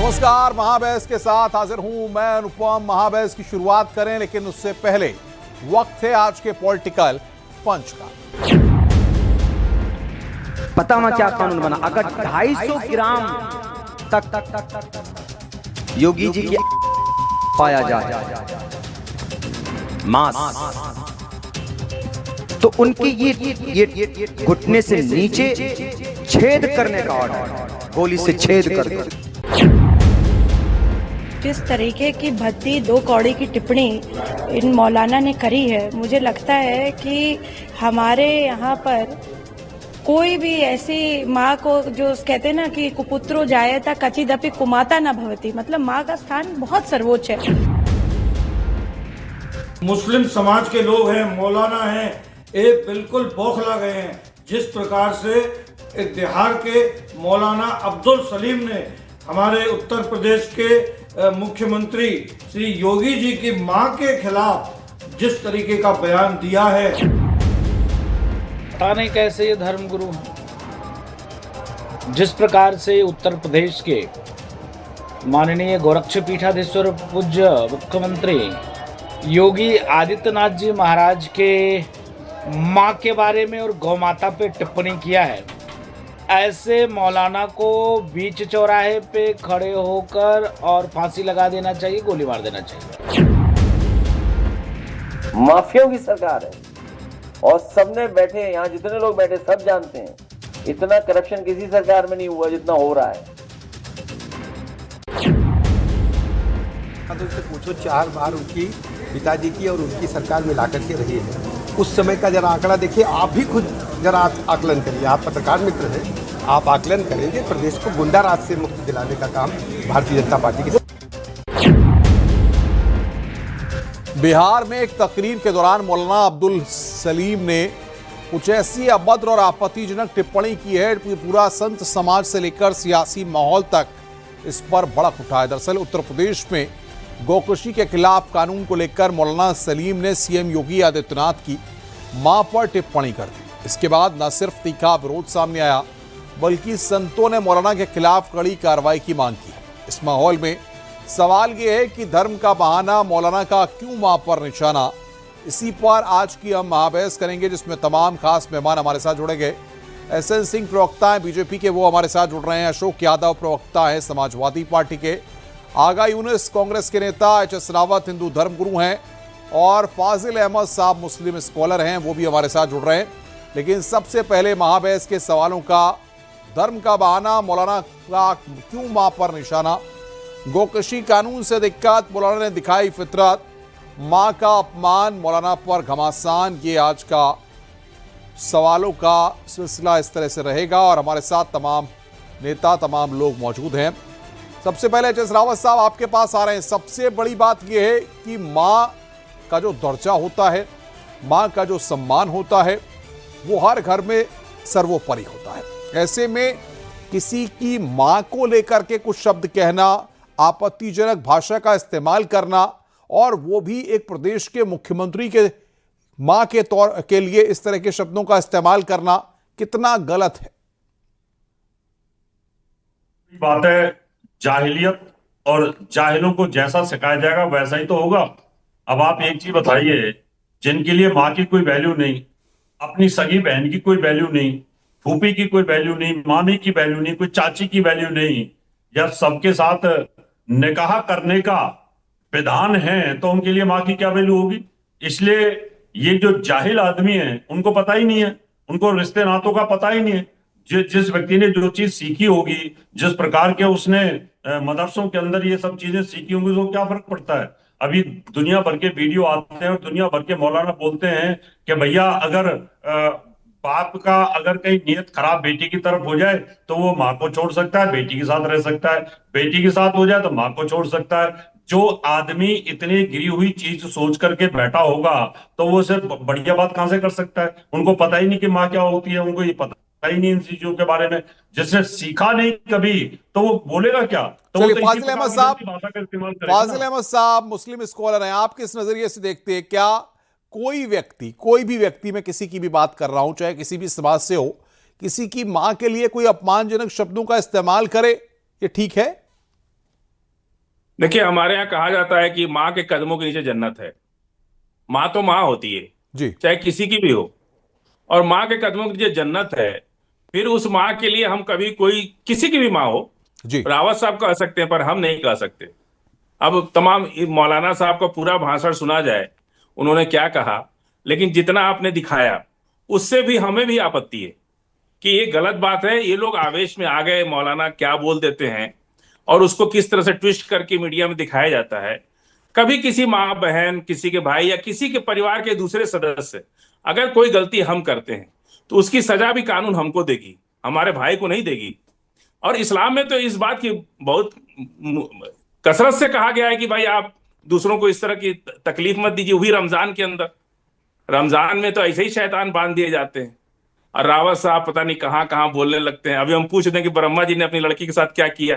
नमस्कार, महाबहस के साथ हाजिर हूं मैं अनुपम। महाबहस की शुरुआत करें, लेकिन उससे पहले वक्त है आज के पॉलिटिकल पंच का। पता ना क्या कानून बना, अगर 250 ग्राम तक योगी जी की पाया जाए मांस, तो उनके ये घुटने से नीचे छेद करने का ऑर्डर, गोली से छेद कर। जिस तरीके की भद्दी दो कौड़ी की टिप्पणी इन मौलाना ने करी है, मुझे लगता है कि हमारे यहाँ पर कोई भी ऐसी माँ को, जो कहते हैं ना कि कुपुत्रो जायता कचिदपि कुमाता न भवति, मतलब माँ का स्थान बहुत सर्वोच्च है। मुस्लिम समाज के लोग हैं, मौलाना हैं, एक बिल्कुल बौखला गए हैं। जिस प्रकार से एक बिहार के मौलाना अब्दुल सलीम ने हमारे उत्तर प्रदेश के मुख्यमंत्री श्री योगी जी की मां के खिलाफ जिस तरीके का बयान दिया है, पता नहीं कैसे ये धर्मगुरु हैं। जिस प्रकार से उत्तर प्रदेश के माननीय गोरक्षपीठाधीश्वर पूज्य मुख्यमंत्री योगी आदित्यनाथ जी महाराज के मां के बारे में और गौ माता पे टिप्पणी किया है, ऐसे मौलाना को बीच चौराहे पे खड़े होकर और फांसी लगा देना चाहिए, गोली मार देना चाहिए। माफियाओं की सरकार है और सबने बैठे, यहाँ जितने लोग बैठे सब जानते हैं, इतना करप्शन किसी सरकार में नहीं हुआ जितना हो रहा है। उनसे पूछो 4 बार उनकी पिताजी की और उनकी सरकार मिला करके रही है, उस समय का जरा आंकड़ा देखिए। आप भी खुद जरा आकलन करिए, आप पत्रकार मित्र हैं, आप आकलन करेंगे प्रदेश को गुंडा राज से मुक्ति दिलाने का काम भारतीय जनता पार्टी की। बिहार में एक तकरीर के दौरान मौलाना अब्दुल सलीम ने कुछ ऐसी अभद्र और आपत्तिजनक टिप्पणी की है कि पूरा संत समाज से लेकर सियासी माहौल तक इस पर भड़क उठा है। दरअसल उत्तर प्रदेश में गौकृषि के खिलाफ कानून को लेकर मौलाना सलीम ने सीएम योगी आदित्यनाथ की मां पर टिप्पणी कर दी। इसके बाद न सिर्फ तीखा विरोध सामने आया, बल्कि संतों ने मौलाना के खिलाफ कड़ी कार्रवाई की मांग की। इस माहौल में सवाल ये है कि धर्म का बहाना, मौलाना का क्यों मां पर निशाना। इसी पर आज की हम महाबहस करेंगे, जिसमें तमाम खास मेहमान हमारे साथ जुड़ेंगे। एसएन सिंह प्रवक्ता हैं बीजेपी के, वो हमारे साथ जुड़ रहे हैं। अशोक यादव प्रवक्ता हैं समाजवादी पार्टी के। आगा यूनुस कांग्रेस के नेता। एच.एस. रावत हिंदू धर्मगुरु हैं और फाजिल अहमद साहब मुस्लिम स्कॉलर हैं, वो भी हमारे साथ जुड़ रहे हैं। लेकिन सबसे पहले महाबहस के सवालों का, धर्म का बहाना, मौलाना का क्यों मां पर निशाना, गोकृषि कानून से दिक्कत, मौलाना ने दिखाई फितरत, मां का अपमान, मौलाना पर घमासान, ये आज का सवालों का सिलसिला इस तरह से रहेगा। और हमारे साथ तमाम नेता, तमाम लोग मौजूद हैं। सबसे पहले एच.एस. रावत साहब आपके पास आ रहे हैं। सबसे बड़ी बात यह है कि मां का जो दर्जा होता है, मां का जो सम्मान होता है, वो हर घर में सर्वोपरि होता है। ऐसे में किसी की मां को लेकर के कुछ शब्द कहना, आपत्तिजनक भाषा का इस्तेमाल करना, और वो भी एक प्रदेश के मुख्यमंत्री के मां के तौर के लिए इस तरह के शब्दों का इस्तेमाल करना कितना गलत है? बात है, जाहिलियत और जाहिलों को जैसा सिखाया जाएगा वैसा ही तो होगा। अब आप एक चीज बताइए, जिनके लिए माँ की कोई वैल्यू नहीं, अपनी सगी बहन की कोई वैल्यू नहीं, फूफी की कोई वैल्यू नहीं, मामी की वैल्यू नहीं, कोई चाची की वैल्यू नहीं, या सबके साथ निकाह करने का विधान है, तो उनके लिए माँ की क्या वैल्यू होगी? इसलिए ये जो जाहिल आदमी है, उनको पता ही नहीं है, उनको रिश्ते नातों का पता ही नहीं है। जिस व्यक्ति ने जो चीज सीखी होगी, जिस प्रकार के उसने मदरसों के अंदर ये सब चीजें सीखी होंगी, तो क्या फर्क पड़ता है? अभी दुनिया भर के वीडियो आते हैं और दुनिया भर के मौलाना बोलते हैं कि भैया अगर बाप का अगर कहीं नियत खराब बेटी की तरफ हो जाए तो वो माँ को छोड़ सकता है, बेटी के साथ रह सकता है, बेटी के साथ हो जाए तो माँ को छोड़ सकता है। जो आदमी इतनी गिरी हुई चीज सोच करके बैठा होगा, तो वो सिर्फ बढ़िया बात कहां से कर सकता है? उनको पता ही नहीं कि माँ क्या होती है, उनको ये पता ही नहीं इन चीजों के बारे में। जिसने सीखा नहीं कभी, तो वो बोलेगा क्या? तो फाजिल अहमद साहब मुस्लिम स्कॉलर हैं, आप किस नजरिए से देखते हैं? क्या कोई भी व्यक्ति, मैं किसी की भी बात कर रहा हूं, चाहे किसी भी समाज से हो, किसी की मां के लिए कोई अपमानजनक शब्दों का इस्तेमाल करे, ये ठीक है? देखिए, हमारे यहाँ कहा जाता है कि माँ के कदमों के नीचे जन्नत है। माँ तो माँ होती है, जी चाहे किसी की भी हो, और माँ के कदमों के नीचे जन्नत है। फिर उस माँ के लिए हम कभी कोई किसी की भी माँ हो, जी रावत साहब कह सकते हैं, पर हम नहीं कह सकते। अब तमाम मौलाना साहब का पूरा भाषण सुना जाए, उन्होंने क्या कहा, लेकिन जितना आपने दिखाया उससे भी हमें भी आपत्ति है कि ये गलत बात है। ये लोग आवेश में आ गए, मौलाना क्या बोल देते हैं और उसको किस तरह से ट्विस्ट करके मीडिया में दिखाया जाता है। कभी किसी माँ बहन, किसी के भाई या किसी के परिवार के दूसरे सदस्य अगर कोई गलती हम करते हैं तो उसकी सजा भी कानून हमको देगी, हमारे भाई को नहीं देगी। और इस्लाम में तो इस बात की बहुत कसरत से कहा गया है कि भाई आप दूसरों को इस तरह की तकलीफ मत दीजिए। वही रमजान के अंदर, रमजान में तो ऐसे ही शैतान बांध दिए जाते हैं और रावत साहब पता नहीं कहाँ कहाँ बोलने लगते हैं। अभी हम पूछ दें कि ब्रह्मा जी ने अपनी लड़की के साथ क्या किया,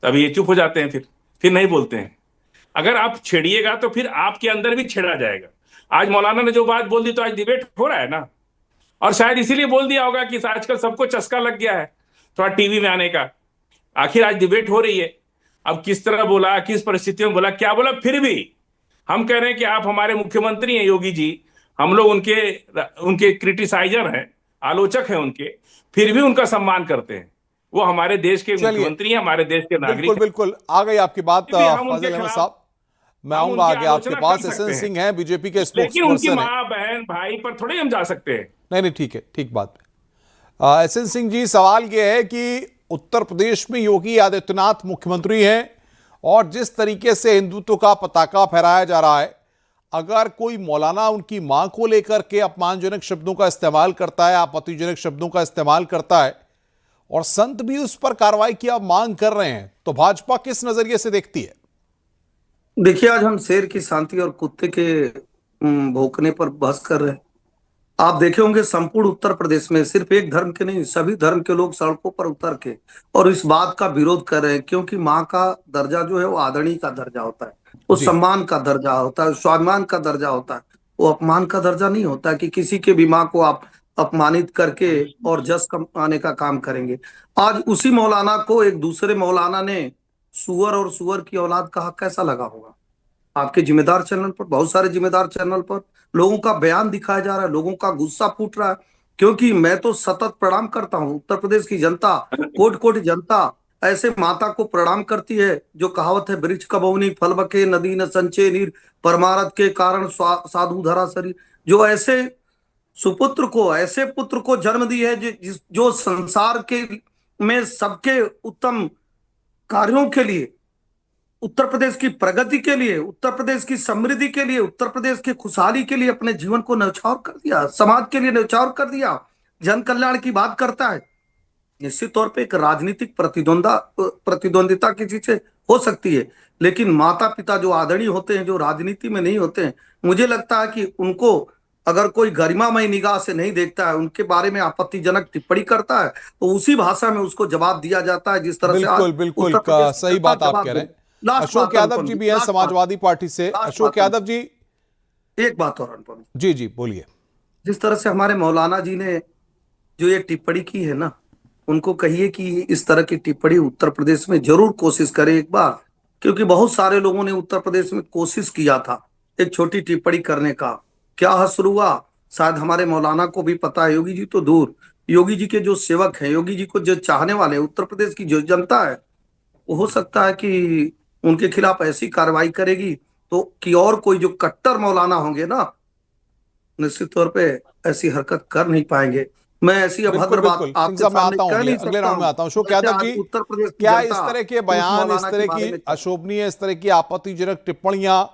तभी ये चुप हो जाते हैं, फिर नहीं बोलते हैं। अगर आप छेड़िएगा तो फिर आपके अंदर भी छेड़ा जाएगा। आज मौलाना ने जो बात बोल दी तो आज डिबेट हो रहा है ना, और शायद इसीलिए बोल दिया होगा कि आजकल सबको चस्का लग गया है थोड़ा टीवी में आने का। आखिर आज डिबेट हो रही है, अब किस तरह बोला, किस परिस्थितियों में बोला, क्या बोला, फिर भी हम कह रहे हैं कि आप हमारे मुख्यमंत्री हैं योगी जी, हम लोग उनके क्रिटिसाइजर हैं, आलोचक हैं उनके, फिर भी उनका सम्मान करते हैं। वो हमारे देश के मुख्यमंत्री हैं, हमारे देश के नागरिक बिल्कुल बिल्कुल आ गई आपकी बात फिर भी हम उनके फाजिल अहमद खिलाफ- साहब। मैं हम आऊंगा उनकी आगे आपके आलोचना पास। कर सकते एसएन हैं। सिंह हैं, बीजेपी के लेकिन उनकी स्पोक्सपर्सन हैं। माँ बहन भाई पर थोड़े हम जा सकते हैं। नहीं ठीक है, ठीक बात है। एसएन सिंह जी, सवाल यह है कि उत्तर प्रदेश में योगी आदित्यनाथ मुख्यमंत्री हैं और जिस तरीके से हिंदुत्व का पताका फहराया जा रहा है, अगर कोई मौलाना उनकी मां को लेकर के अपमानजनक शब्दों का इस्तेमाल करता है, आपत्तिजनक शब्दों का इस्तेमाल करता है और संत भी उस पर कार्रवाई की आप मांग कर रहे हैं, तो भाजपा किस नजरिए से देखती है? देखिए, आज हम शेर की शांति और कुत्ते के भौंकने पर बहस कर रहे हैं। आप देखे होंगे संपूर्ण उत्तर प्रदेश में सिर्फ एक धर्म के नहीं, सभी धर्म के लोग सड़कों पर उतर के और इस बात का विरोध कर रहे हैं, क्योंकि माँ का दर्जा जो है वो आदरणीय का दर्जा होता है, वो सम्मान का दर्जा होता है, स्वाभिमान का दर्जा होता है, वो अपमान का दर्जा नहीं होता कि किसी के भी माँ को आप अपमानित करके और जस कमाने का काम करेंगे। आज उसी मौलाना को एक दूसरे मौलाना ने सुअर और सुअर की औलाद कहा, कैसा लगा होगा? आपके जिम्मेदार चैनल पर, बहुत सारे जिम्मेदार चैनल पर लोगों का बयान दिखाया जा रहा है, लोगों का गुस्सा फूट रहा है। क्योंकि मैं तो सतत प्रणाम करता हूं, उत्तर प्रदेश की जनता, कोटि कोटि जनता ऐसे माता को प्रणाम करती है। जो कहावत है, वृक्ष कबौनी फल बके नदी न संचय नीर, परमारथ के कारण साधु धरा शरीर, जो ऐसे सुपुत्र को, ऐसे पुत्र को जन्म दी है जो संसार के में सबके उत्तम कार्यों के लिए, उत्तर प्रदेश की प्रगति के लिए, उत्तर प्रदेश की समृद्धि के लिए, उत्तर प्रदेश की खुशहाली के लिए अपने जीवन को न्यौछावर कर दिया, समाज के लिए न्यौछावर कर दिया, जन कल्याण की बात करता है। निश्चित तौर पे एक राजनीतिक प्रतिद्वंदिता किसी से हो सकती है, लेकिन माता पिता जो आदरणीय होते हैं, जो राजनीति में नहीं होते हैं, मुझे लगता है कि उनको अगर कोई गरिमामय निगाह से नहीं देखता है, उनके बारे में आपत्तिजनक टिप्पणी करता है, तो उसी भाषा में उसको जवाब दिया जाता है, जिस तरह से बिल्कुल सही बात आप कह रहे हैं। अशोक यादव जी भी हैं समाजवादी पार्टी से। अशोक यादव जी, एक बात और अनुपम जी बोलिए। जिस तरह से हमारे मौलाना जी ने जो ये टिप्पणी की है ना, उनको कहिए कि इस तरह की टिप्पणी उत्तर प्रदेश में जरूर कोशिश करें एक बार, क्योंकि बहुत सारे लोगों ने उत्तर प्रदेश में कोशिश किया था एक छोटी टिप्पणी करने का, क्या हश्र हुआ शायद हमारे मौलाना को भी पता है। योगी जी तो दूर, योगी जी के जो सेवक हैं, योगी जी को जो चाहने वाले, उत्तर प्रदेश की जो जनता है, वो हो सकता है कि उनके खिलाफ ऐसी कार्रवाई करेगी तो कि और कोई जो कट्टर मौलाना होंगे ना, निश्चित तौर पे ऐसी हरकत कर नहीं पाएंगे। मैं ऐसी अभद्र बात आपके सामने कह नहीं सकता हूं। अशोक यादव जी, उत्तर प्रदेश क्या इस तरह के बयान, इस तरह की अशोभनीय, इस तरह की आपत्तिजनक टिप्पणियां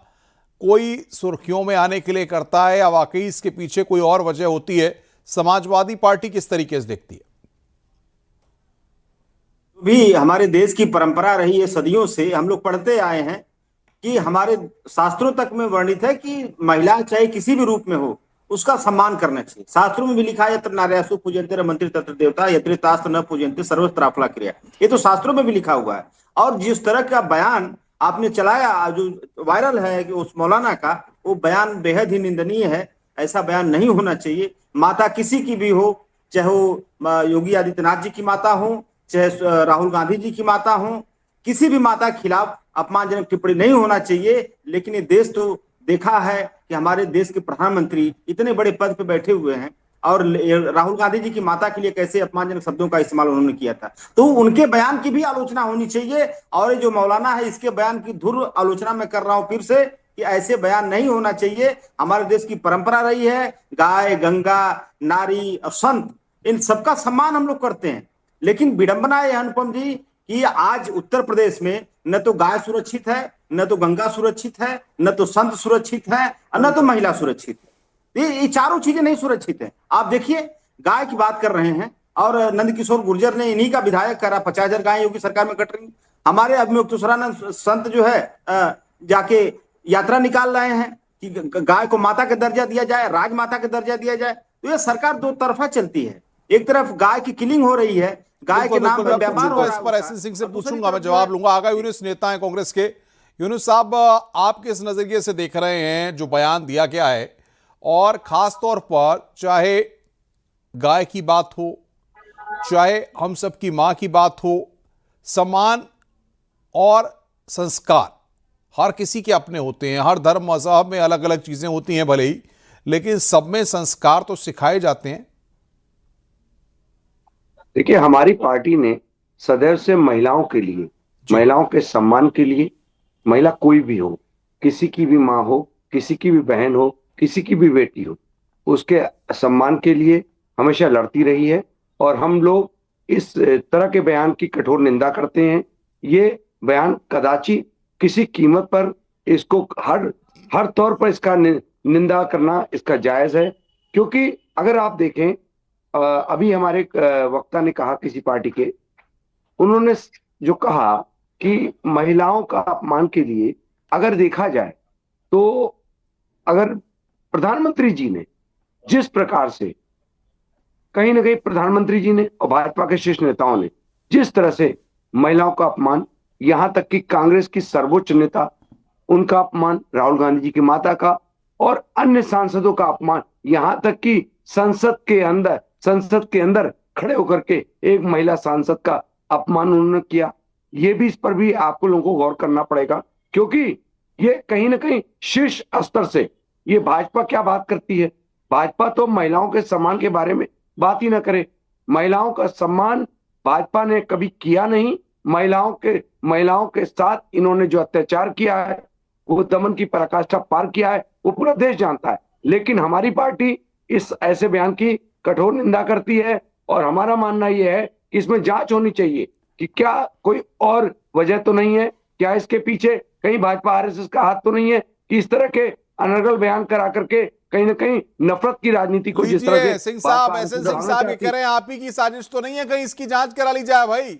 कोई सुर्खियों में आने के लिए करता है या वाकई इसके पीछे कोई और वजह होती है? समाजवादी पार्टी किस तरीके से देखती है? भी हमारे देश की परंपरा रही है, सदियों से हम लोग पढ़ते आए हैं कि हमारे शास्त्रों तक में वर्णित है कि महिला चाहे किसी भी रूप में हो, उसका सम्मान करना चाहिए। शास्त्रों में भी लिखा है, यत्र नार्यासु पूजन्ते रमन्ते तत्र देवता यत्र तास्त्र न पूजन्ते सर्वत्राफला क्रिया, ये तो शास्त्रों में भी लिखा हुआ है। और जिस तरह का बयान आपने चलाया, जो वायरल है कि उस मौलाना का, वो बयान बेहद ही निंदनीय है। ऐसा बयान नहीं होना चाहिए। माता किसी की भी हो, चाहे वो योगी आदित्यनाथ जी की माता हो, चाहे राहुल गांधी जी की माता हो, किसी भी माता के खिलाफ अपमानजनक टिप्पणी नहीं होना चाहिए। लेकिन ये देश तो देखा है कि हमारे देश के प्रधानमंत्री इतने बड़े पद पे बैठे हुए हैं और राहुल गांधी जी की माता के लिए कैसे अपमानजनक शब्दों का इस्तेमाल उन्होंने किया था, तो उनके बयान की भी आलोचना होनी चाहिए। और ये जो मौलाना है इसके बयान की धुर आलोचना मैं कर रहा हूं फिर से कि ऐसे बयान नहीं होना चाहिए। हमारे देश की परंपरा रही है, गाय, गंगा, नारी और संत, इन सबका सम्मान हम लोग करते हैं। लेकिन विडंबना है अनुपम जी कि आज उत्तर प्रदेश में न तो गाय सुरक्षित है, न तो गंगा सुरक्षित है, न तो संत सुरक्षित है, न तो महिला सुरक्षित है। ये चारों चीजें नहीं सुरक्षित है। आप देखिए, गाय की बात कर रहे हैं और नंदकिशोर गुर्जर ने इन्हीं का विधायक करा, 50,000 गाय योगी सरकार में कट रही। हमारे अभिमुक्तेश्वरानंद संत जो है जाके यात्रा निकाल रहे हैं कि गाय को माता का दर्जा दिया जाए, राजमाता का दर्जा दिया जाए। तो ये सरकार दो तरफा चलती है। एक तरफ गाय की किलिंग हो रही है, गाय के नाम पर व्यापार हो रहा है। इस पर एसएन सिंह से पूछूंगा, मैं जवाब लूंगा। आगा यूनुस नेता है कांग्रेस के। यूनुस साहब, आप किस नजरिए से देख रहे हैं जो बयान दिया गया है, और खास तौर पर चाहे गाय की बात हो, चाहे हम सब की मां की बात हो, सम्मान और संस्कार हर किसी के अपने होते हैं। हर धर्म मजहब में अलग अलग चीजें होती हैं भले ही, लेकिन सब में संस्कार तो सिखाए जाते हैं। देखिए, हमारी पार्टी ने सदैव से महिलाओं के लिए, महिलाओं के सम्मान के लिए, महिला कोई भी हो, किसी की भी माँ हो, किसी की भी बहन हो, किसी की भी बेटी हो, उसके सम्मान के लिए हमेशा लड़ती रही है। और हम लोग इस तरह के बयान की कठोर निंदा करते हैं। ये बयान कदाचि किसी कीमत पर इसको हर तौर पर इसका निंदा करना इसका जायज है। क्योंकि अगर आप देखें, अभी हमारे वक्ता ने कहा किसी पार्टी के, उन्होंने जो कहा कि महिलाओं का अपमान के लिए अगर देखा जाए तो अगर प्रधानमंत्री जी ने जिस प्रकार से, कहीं ना कहीं प्रधानमंत्री जी ने और भाजपा के शीर्ष नेताओं ने जिस तरह से महिलाओं का अपमान, यहां तक कि कांग्रेस की सर्वोच्च नेता, उनका अपमान, राहुल गांधी जी की माता का और अन्य सांसदों का अपमान, यहां तक कि संसद के अंदर खड़े होकर के एक महिला सांसद का अपमान उन्होंने किया। ये भी, इस पर भी आपको लोगों को गौर करना पड़ेगा। क्योंकि ये कहीं ना कहीं शीर्ष स्तर से ये भाजपा क्या बात करती है। भाजपा तो महिलाओं के सम्मान के बारे में बात ही ना करे। महिलाओं का सम्मान भाजपा ने कभी किया नहीं। महिलाओं के साथ इन्होंने जो अत्याचार किया है, वो दमन की पराकाष्ठा पार किया है, वो पूरा देश जानता है। लेकिन हमारी पार्टी इस ऐसे बयान की कठोर निंदा करती है। और हमारा मानना यह है कि इसमें जांच होनी चाहिए कि क्या कोई और वजह तो नहीं है, क्या इसके पीछे कहीं भाजपा आरएसएस का हाथ तो नहीं है कि इस तरह के अनर्गल बयान करा करके कहीं ना कहीं नफरत की राजनीति को जिस तरह से सिंह साहब, एसएन सिंह साहब ये कह रहे हैं आप ही की साजिश तो नहीं है, कहीं इसकी जांच करा ली जाए भाई।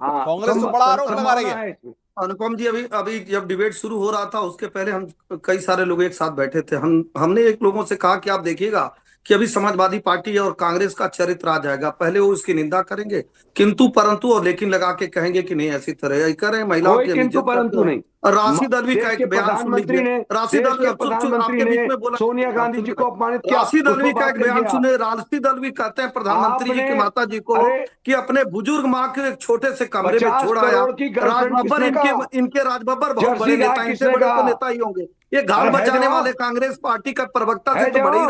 हाँ, कांग्रेस तो बड़ा आरोप लगा रही है। अनुपम जी, अभी जब डिबेट शुरू हो रहा था उसके पहले हम कई सारे लोग एक साथ बैठे थे। हमने एक लोगों से कहा कि आप देखिएगा कि अभी समाजवादी पार्टी और कांग्रेस का चरित्र आ जाएगा। पहले वो इसकी निंदा करेंगे, किंतु परंतु और लेकिन लगा के कहेंगे कि नहीं ऐसी तरह कर रहे हैं, महिलाओं की किंतु परंतु नहीं। राशिद अल्वी का एक बयान सुन लीजिए। राशिद अल्वी आपके बीच में बोला, सोनिया गांधी जी को अपमानित किया। राशिद अल्वी का एक बयान सुने। राशिद अल्वी कहते हैं प्रधानमंत्री जी की माता जी को कि अपने बुजुर्ग माँ के एक छोटे से कमरे में छोड़ाया। राजबब्बर, इनके राजबब्बर बहुत बड़े नेता, इनसे बड़े तो नेता ही होंगे। ये घाल बचाने वाले कांग्रेस पार्टी का प्रवक्ता से तो बड़े ही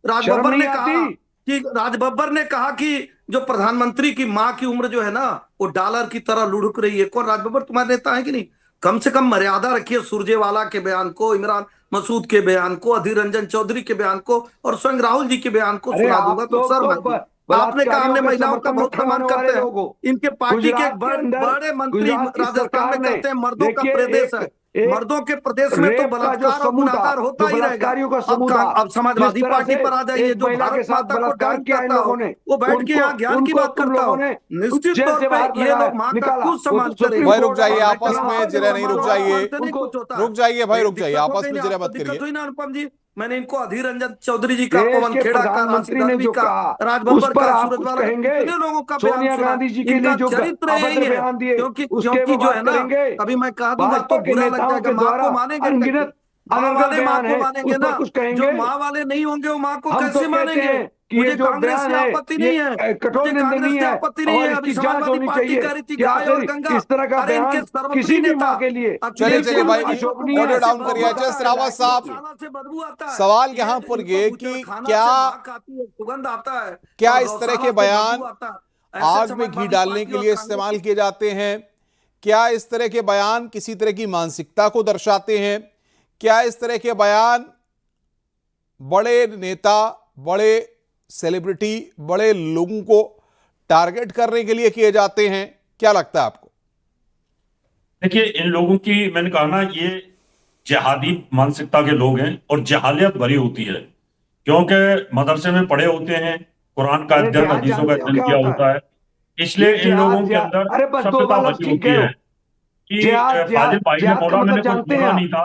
राजबब्बर ने कहा कि जो प्रधानमंत्री की मां की उम्र जो है ना, वो डॉलर की तरह लुढ़क रही है। कौन राजबब्बर तुम्हारे नेता है कि नहीं? कम से कम मर्यादा रखिए सुरजेवाला के बयान को, इमरान मसूद के बयान को, अधीर रंजन चौधरी के बयान को और स्वयं राहुल जी के बयान को सुना दूंगा तो सर आपने कहा हमने महिलाओं का बहुत सम्मान करते हैं। इनके पार्टी के बड़े मंत्री राजस्थान में कहते हैं मर्दों का प्रदेश है, मर्दों के प्रदेश में तो बलात्कार और गुनाहगार होता ही रहेगा। अब समाजवादी पार्टी पर आ जाइए, जो भारत माता को डांट करता हो, वो बैठ के यहाँ ज्ञान की बात करता हो। निश्चित तौर पे ये लोग माँ का खुद सम्मान करेंगे। भाई रुक जाइए, आपस में जिरे नहीं, रुक जाइए भाई, रुक जाइए, आपस में जिरे मत करिए। अनुपम जी, मैंने इनको अधीर रंजन चौधरी जी का, पवन खेड़ा का, राजबब्बर का, सूरजवाला, इतने लोगों का सोनिया गांधी जी के लिए जो चरित्र है। क्योंकि जो है ना, अभी मैं कह दूंगा तो बुरा लग जाएगा, मां को मानेंगे माँ वाले माँ को मानेंगे ना, कुछ कहेंगे? जो माँ वाले नहीं होंगे वो माँ को हम कैसे तो मानेंगे? कहते हैं कि ये मुझे जो कांग्रेस बयान से है आपत्ति नहीं है, ये कठोर मुझे कांग्रेस निंदनीय से है आपत्ति नहीं और है। इसकी अभी जांच समाजवादी होनी पार्टी चाहिए कह रही थी कि गाय और आखिर गंगा, इस तरह का अरे इनके बयान सर्वोपरि किसी भी नेता माँ के लिए चलिए चलिए भाई, अशोभनीय ऑडियो है। डाउन करिए। जस्ट रावत साहब, गौशाला से बदबू आता है, सवाल यहाँ पर ये कि क्या सुगंध आता है, क्या और इस तरह गौशाला के से बयान बदबू आता है। ऐसे आग में घी समाजवादी डालने पार्टी के और लिए कांग्रेस इस्तेमाल किए जाते हैं? क्या इस तरह के बयान किसी तरह की मानसिकता को दर्शाते हैं? क्या इस तरह के बयान बड़े नेता, बड़े सेलिब्रिटी, बड़े लोगों को टारगेट करने के लिए किए जाते हैं? क्या लगता है आपको? देखिए, इन लोगों की, मैंने कहा ना, ये जिहादी मानसिकता के लोग हैं और जहालियत भरी होती है, क्योंकि मदरसे में पढ़े होते हैं, कुरान का अध्ययन, जिहाद हदीसों का जानते हो अध्ययन क्या किया होता होता है, इसलिए इन लोगों के अंदर अरे बस दो सभ्यता बार भरी ठीक होती गए हो। है कि जिहाद फाजिल भाई ने जिहाद का बोला, मतलब मैंने कुछ जानते हैं बोला आप? नहीं था।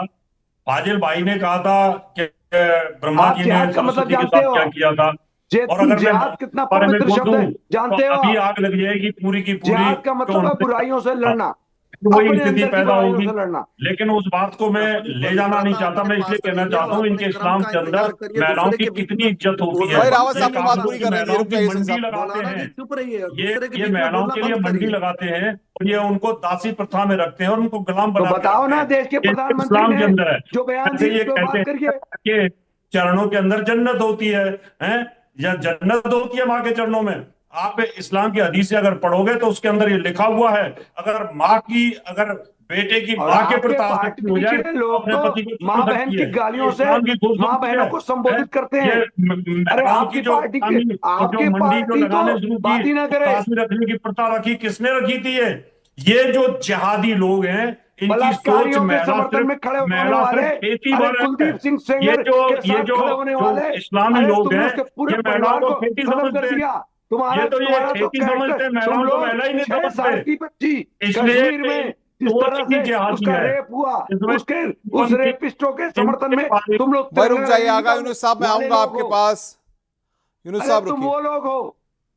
फाजिल भाई ने कहा था कि ब्रह्मा आप जी ने जिहाद का मतलब सरस्वती के जानते साथ हो? क्या किया था, और अगर मैं जिहाद कितना बारे में पवित्र बोल शब्द दूं है जानते तो हो अभी आप? आग लग जाएगी पूरी की पूरी, जिहाद का मतलब है बुराइयों से लड़ना, वही अपने स्थिति अंदर की पैदा बुराइयों होगी। से लड़ना। लेकिन उस बात को मैं ले जाना नहीं चाहता। मैं इसलिए कहना चाहता हूँ, इनके इस्लाम के अंदर महिलाओं की कितनी इज्जत होती है। भाई रावत साहब एक को आप बात लोग पूरी कर रहे हैं, महिलाओं रुक की जाइए मंडी साहब। लगाते हैं, चुप रहिए, ये महिलाओं के लिए मंडी लगाते हैं और ये उनको दासी प्रथा में रखते हैं और उनको गुलाम तो बनाते बताओ ना, हैं। देश के ये प्रधानमंत्री इस्लाम ने के अंदर है। जो बयान ऐसे दिए ये इस पे कहते बात करिए। हैं कि चरणों के अंदर जन्नत होती है, या जन्नत होती है माँ के चरणों में। आप इस्लाम की हदीस से अगर पढ़ोगे तो उसके अंदर ये लिखा हुआ है, अगर बेटे की और माँ के आपके प्रति आसक्ति हो जाए पार्टी के लोग अपने पति को तो माँ छोड़ बहन सकती की है। गालियों से इस्लाम की खूबसूरती माँ बहनों है, को संबोधित करते ये हैं। अरे महिलाओं आपकी की जो पार्टी के और जो आपकी मंडी जो पार्टी तो लगाने शुरू बात ही की, ना करे। दासी रखने की प्रथा रखी, किसने रखी थी? ये जो जिहादी लोग हैं, इनकी सोच बलात्कारियों के समर्थन में खड़े होने वाले, खेती अरे पर है। कुलदीप सिंह ये सेंगर जो के ये साथ जो खड़े होने जो वाले, इस्लामी अरे लोग तुमने हैं, उसके पूरे ये परिवार महिलाओं को को खेती खत्म कर समझते हैं। दिया। तुम्हारा ये तुम्हारा तो खेती समझते हैं, तुम महिलाओं को लोग महिला ही नहीं 6 साल समझते। की बच्ची इसलिए कश्मीर में जिस सोच तरह ही से जिहादी उसका है। रेप हुआ, इसमें उस रेपिस्टों के समर्थन में तुम लोग भाई रुक तिरंगा जाइए, रैली आगा निकालने यूनुस साहब, मैं वाले आऊंगा लोग आपके हो। पास। यूनुस अरे साहब तुम रुकिए। वो लोग हो,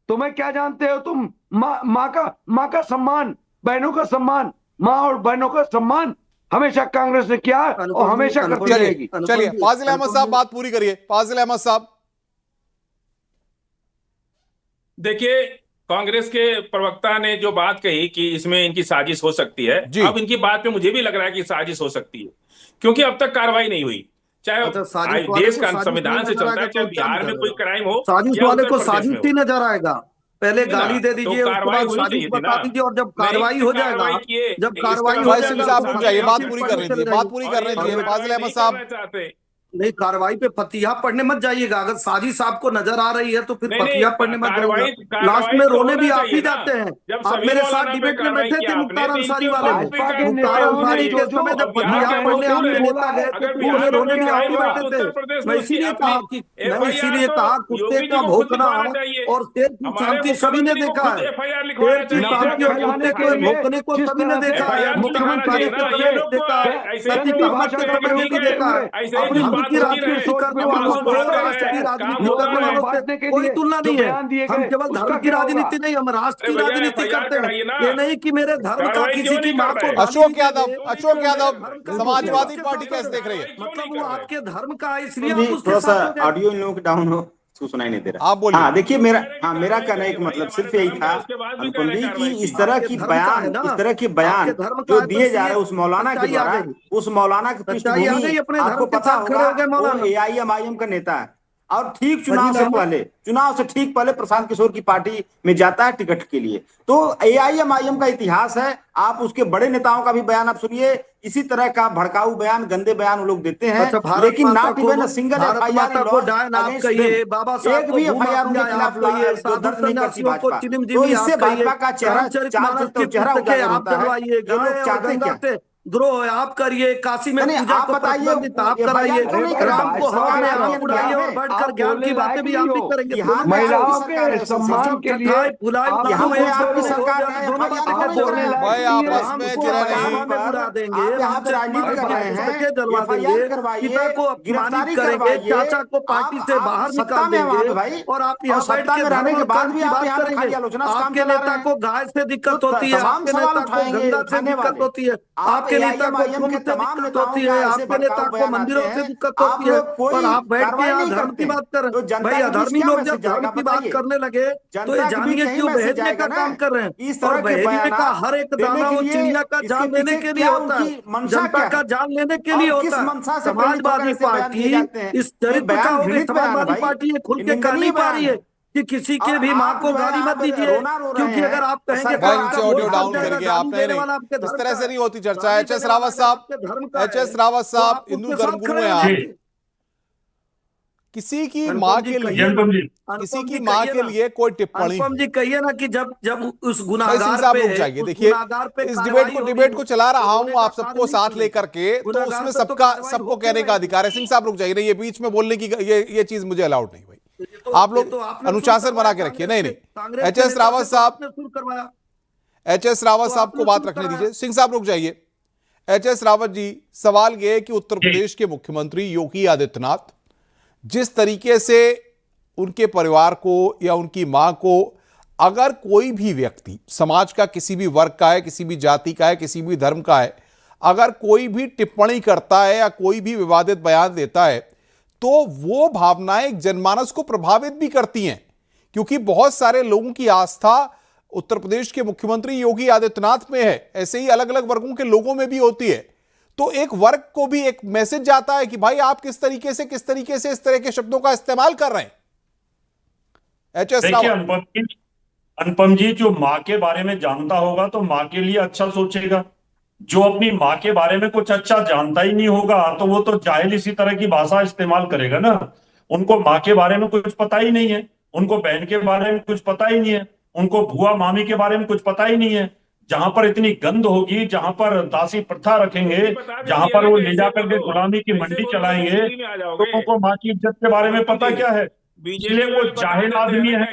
तुम्हें क्या जानते हो तुम? माँ का सम्मान, बहनों का सम्मान, माँ और बहनों का सम्मान हमेशा कांग्रेस ने किया और हमेशा करती रहेगी। चलिए फाजिल अहमद साहब बात पूरी करिए। फाजिल अहमद साहब, देखिए, कांग्रेस के प्रवक्ता ने जो बात कही कि इसमें इनकी साजिश हो सकती है, अब इनकी बात पे मुझे भी लग रहा है कि साजिश हो सकती है, क्योंकि अब तक कार्रवाई नहीं हुई। चाहे देश का संविधान से चलता है, चाहे बिहार में कोई क्राइम हो साजिश या वाले उत्तर को प्रदेश में साजिश ही हो। नजर आएगा। पहले गाली दे दीजिए, उसके कार्रवाई बाद होनी साजिश चाहिए थी बता ना। दीजिए, और जब नहीं, कार्रवाई हो जाएगा, कार्रवाई किए, जब इस कार्रवाई तरह हो से फाजिल जाएगा साहब रुक जाइए, बात पूरी करने दीजिए, बात पूरी करने दीजिए। फाजिल अहमद साहब, नहीं, कार्रवाई पे फतिहा पढ़ने मत जाइएगा। अगर साजिश आपको नजर आ रही है तो फिर नहीं, फतिहा पढ़ने मत जाइएगा। लास्ट में रोने भी आप ही जाते हैं। आप मेरे साथ डिबेट में बैठे थे मुख्तार अंसारी वाले में। मुख्तार अंसारी के समय जब फतिहा पढ़ने आपके नेता गए थे तो उसमें रोने भी आप ही बैठे थे। मैं इसीलिए कहा कुत्ते का भौंकना और शेर की शांति सभी ने देखा है। शेर की शांति और कुत्ते के भौंकने को सभी ने देखा है। मुख्यमंत्री के समय भी देखा है, सती का मत के समय में भी देखा है। अपनी मुल्क की राजनीति करने वालों को राष्ट्र की राजनीति करने वालों से कोई तुलना नहीं है। हम केवल धर्म की राजनीति नहीं, हम राष्ट्र की राजनीति करते हैं। ये नहीं कि मेरे धर्म का किसी की माँ को। अशोक यादव समाजवादी पार्टी कैसे देख रही है? मतलब वो आपके धर्म का, इसलिए आप उसके थोड़ा सा साथ हो गए। ऑडियो इन लोगों के डाउन हो, सुनाई नहीं दे रहा। आप बोलिए। हाँ देखिए, मेरा कहना एक मतलब सिर्फ यही था अनुपम जी कि इस तरह की बयान जो दिए जा रहे हैं उस मौलाना के द्वारा, उस मौलाना की पृष्ठभूमि आपको पता होगा, वो AIMIM का नेता है और ठीक चुनाव से ठीक पहले प्रशांत किशोर की पार्टी में जाता है टिकट के लिए। तो AIMIM का इतिहास है। आप उसके बड़े नेताओं का भी बयान आप सुनिए, इसी तरह का भड़काऊ बयान, गंदे बयान वो लोग देते हैं। लेकिन नॉट इवन सिंगल FIR एक भी FIR उनके खिलाफ दर्ज नहीं करती भाजपा। तो इससे भाजपा का चेहरा उजागर होता है। ये लोग चाहते क्या? द्रोह आप करिए, काशी में पूजा आप को बताइए, प्रतिबंधित आप कराइए, राम को हवा में आप उड़ाइए और बैठकर ज्ञान की बातें भी आप भी करेंगे। महिलाओं के सम्मान के लिए आपकी सरकार भाई आपस में जरा नहीं, बुरा देंगे, राजनीति कर रहे हैं, जलवा देंगे, पिता को अपमानित करेंगे, चाचा को पार्टी से बाहर निकाल देंगे और आप यहाँ बैठ के रहने के बाद भी आप करेंगे। आपके नेता को गाय से दिक्कत होती है, आपके नेता को गंगा से दिक्कत होती है, आप आपके नेता को AIM के तमाम दिक्कत होती है, आपके नेता को मंदिरों से दिक्कत होती है, और आप बैठ के यहाँ धर्म की बात कर रहे हैं। भाई अधर्मी लोग जब धर्म की बात करने लगे तो ये जानिए क्यों बहेजने का काम कर रहे हैं। और बहेजने का हर एक दाना वो चिड़िया का जान लेने के लिए होता है, जनता का जान लेने के लिए होता है। समाजवादी पार्टी इस चरित्र का हो गई, समाजवादी पार्टी ये खुल के कह नहीं पा रही है कि किसी के भी माँ को गाली मत दीजिए, क्योंकि अगर आप कहेंगे भाई नीचे ऑडियो डाउन करके आप नहीं, इस तरह से नहीं होती चर्चा। एच.एस. रावत साहब, एच.एस. रावत साहब हिंदू धर्मगुरु हैं आप। किसी की माँ के लिए कोई टिप्पणी, अनुपम जी कहिए ना कि जब उस गुनाहगार पे रुक जाइए। देखिए इस डिबेट को चला रहा हूं आप सबको साथ लेकर के, तो उसमें सबको कहने का अधिकार है। सिंह साहब रुक जाइए, ये बीच में बोलने की ये चीज मुझे अलाउड नहीं भाई। आप लोग अनुशासन बना के रखिए। नहीं एच.एस. रावत साहब, एच.एस. रावत साहब को बात रखने दीजिए। सिंह साहब रुक जाइए। एच.एस. रावत जी, सवाल यह है कि उत्तर प्रदेश के मुख्यमंत्री योगी आदित्यनाथ जिस तरीके से उनके परिवार को या उनकी मां को, अगर कोई भी व्यक्ति समाज का किसी भी वर्ग का है, किसी भी जाति का है, किसी भी धर्म का है, अगर कोई भी टिप्पणी करता है या कोई भी विवादित बयान देता है, तो वो भावनाएं जनमानस को प्रभावित भी करती हैं, क्योंकि बहुत सारे लोगों की आस्था उत्तर प्रदेश के मुख्यमंत्री योगी आदित्यनाथ में है। ऐसे ही अलग अलग वर्गों के लोगों में भी होती है। तो एक वर्ग को भी एक मैसेज जाता है कि भाई आप किस तरीके से इस तरह के शब्दों का इस्तेमाल कर रहे हैं। एच.एस. अनुपम जी, जो माँ के बारे में जानता होगा तो माँ के लिए अच्छा सोचेगा। जो अपनी माँ के बारे में कुछ अच्छा जानता ही नहीं होगा तो वो तो जाहिल इसी तरह की भाषा इस्तेमाल करेगा ना। उनको माँ के बारे में कुछ पता ही नहीं है, उनको बहन के बारे में कुछ पता ही नहीं है, उनको बुआ मामी के बारे में कुछ पता ही नहीं है। जहां पर इतनी गंद होगी, जहां पर दासी प्रथा रखेंगे, जहां पर वो ले जाकर के गुलामी की मंडी चलाएंगे, तो उनको माँ की इज्जत के बारे में पता क्या है? इसलिए वो जाहिल आदमी है,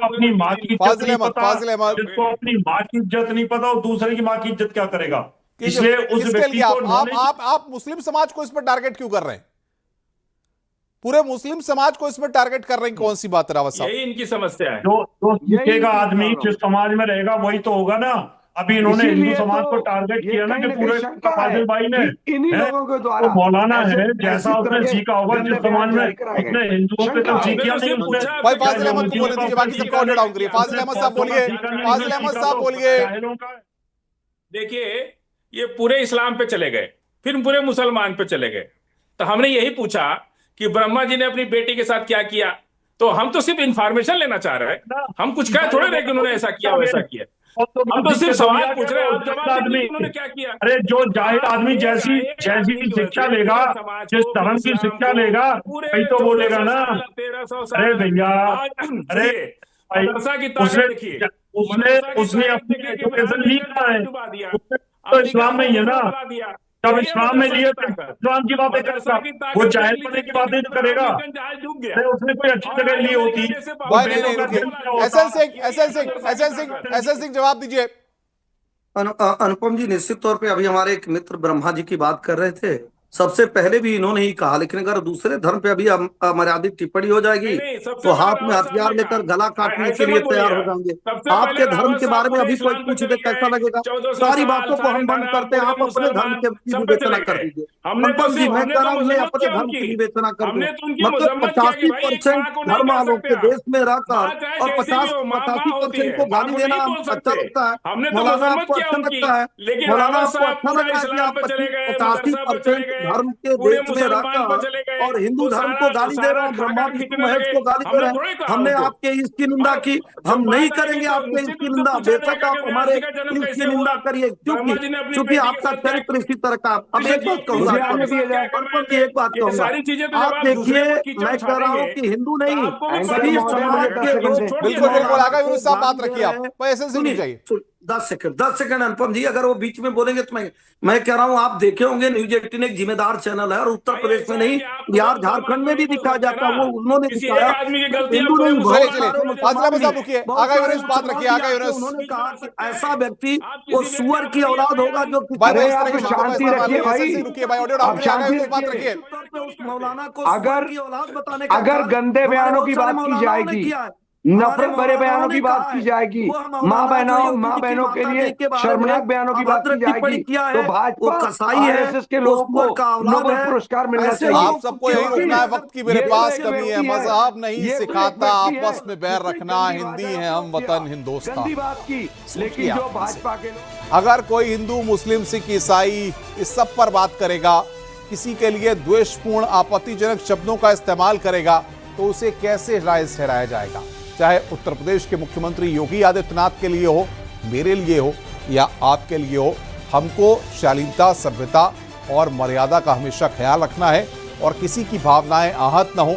अपनी माँ की इज्जत नहीं पता। जिसको अपनी माँ की इज्जत नहीं पता वो दूसरे की माँ की इज्जत क्या करेगा? इसलिए उस व्यक्ति को आप मुस्लिम समाज को इसमें टारगेट क्यों कर रहे हैं? पूरे मुस्लिम समाज को इसमें टारगेट कर रहे हैं, कौन सी बात है रावत साहब? यही इनकी समस्या है। जो सीखेगा आदमी जिस समाज में रहेगा वही तो होगा ना। अभी इन्होंने हिंदू समाज को टारगेट किया ना कि पूरे फाजिल भाई ने, तो मौलाना है जैसा उसने सीखा होगा जिस समाज में उसने हिंदुओं पे तो सीखा नहीं। भाई फाजिल अहमद को बोलने दीजिए, बाकी सबका ऑडियो डाउन करिए। फाजिल अहमद साहब बोलिए, फाजिल अहमद साहब बोलिए। देखिए ये पूरे इस्लाम पे चले गए, फिर पूरे मुसलमान पे चले गए। तो हमने यही पूछा कि ब्रह्मा जी ने अपनी बेटी के साथ क्या किया, तो हम तो सिर्फ इंफॉर्मेशन लेना चाह रहे हैं। हम कुछ कह थोड़े रहे कि उन्होंने ऐसा किया वैसा किया, हम तो सिर्फ सवाल पूछ रहे हैं आप जवाब दीजिए कि उन्होंने क्या किया। अरे जो जाहिल आदमी जैसी शिक्षा लेगा, जिस धर्म की शिक्षा लेगा, वही तो बोलेगा ना। अरे भैया, अरे उसने अपनी एजुकेशन ली कहा है, तो इस्लाम में ही है ना। जब इस्लाम में लिए तो इस्लाम की बातें करता, वो जाहिल पने की बातें तो करेगा। उसने कोई अच्छी जगह ली होती। एसएल सिंह जवाब दीजिए। अनुपम जी, निश्चित तौर पे अभी हमारे एक मित्र ब्रह्मा जी की बात कर रहे थे, सबसे पहले भी इन्होंने ही कहा, लेकिन अगर दूसरे धर्म पे अभी अमर्यादित टिप्पणी हो जाएगी तो हाथ में हथियार लेकर गला काटने के लिए तैयार हो जाएंगे। आपके धर्म के बारे में अभी कोई पूछ दे कैसा लगेगा? सारी बातों को हम बंद करते हैं, आप अपने धर्म की विवेचना कर दीजिए। अनुपम जी, मैं कह रहा हूँ अपने धर्म की विवेचना कर दो। मतलब 85% धर्म वालों के देश में रहकर और 85% को गाली देना आपको अच्छा लगता है? मौलाना आपको अच्छा लगता है? मौलाना आपको अच्छा लग रहा है कि आप 85% धर्म के देश में रहकर और हिंदू धर्म को गाली दे रहे हैं, ब्रह्मा विष्णु महेश को गाली दे रहे हैं? हमने आपके इसकी निंदा की, हम नहीं करेंगे आपके इसकी निंदा। बेशक आप हमारे इसकी निंदा करिए, क्योंकि आपका चरित्र इसी तरह का। अब एक बात कहूंगा, एक बात कहूंगा, आप देखिए, मैं कह रहा हूँ कि हिंदू नहीं सभी समाज के लोग। बिल्कुल आगे साहब बात रखिए आप, ऐसे सुनिए जाइए। 10 सेकंड अनुपम जी, अगर वो बीच में बोलेंगे तो मैं कह रहा हूं, आप देखे होंगे न्यूज 18 एक जिम्मेदार चैनल है और उत्तर प्रदेश में नहीं, बिहार झारखंड में भी दिखाया जाता है। वो उन्होंने दिखाया, उन्होंने कहा कि ऐसा व्यक्ति वो सुअर की औलाद होगा जो शांति रखिए भाई, उस मौलाना को अगर औलाद बताने अगर गंदे बयानों की बात की जाएगी, नफरत भरे बयानों की बात की जाएगी, माँ बहनों के लिए शर्मनाक बयानों की बात की जाएगी, तो भाजपा आरएसएस के लोगों को नोबेल पुरस्कार मिलना चाहिए। आप सबको यही रुकना है, वक्त की मेरे पास कमी है। मजहब नहीं सिखाता आपस में बैर रखना, हिंदी है हम वतन हिंदुस्तान। बात की, लेकिन जो भाजपा के अगर कोई हिंदू, मुस्लिम, सिख, ईसाई इस सब पर बात करेगा, किसी के लिए द्वेषपूर्ण आपत्तिजनक शब्दों का इस्तेमाल करेगा, तो उसे कैसे जायज ठहराया जाएगा? चाहे उत्तर प्रदेश के मुख्यमंत्री योगी आदित्यनाथ के लिए हो, मेरे लिए हो या आपके लिए हो, हमको शालीनता, सभ्यता और मर्यादा का हमेशा ख्याल रखना है और किसी की भावनाएं आहत न हो,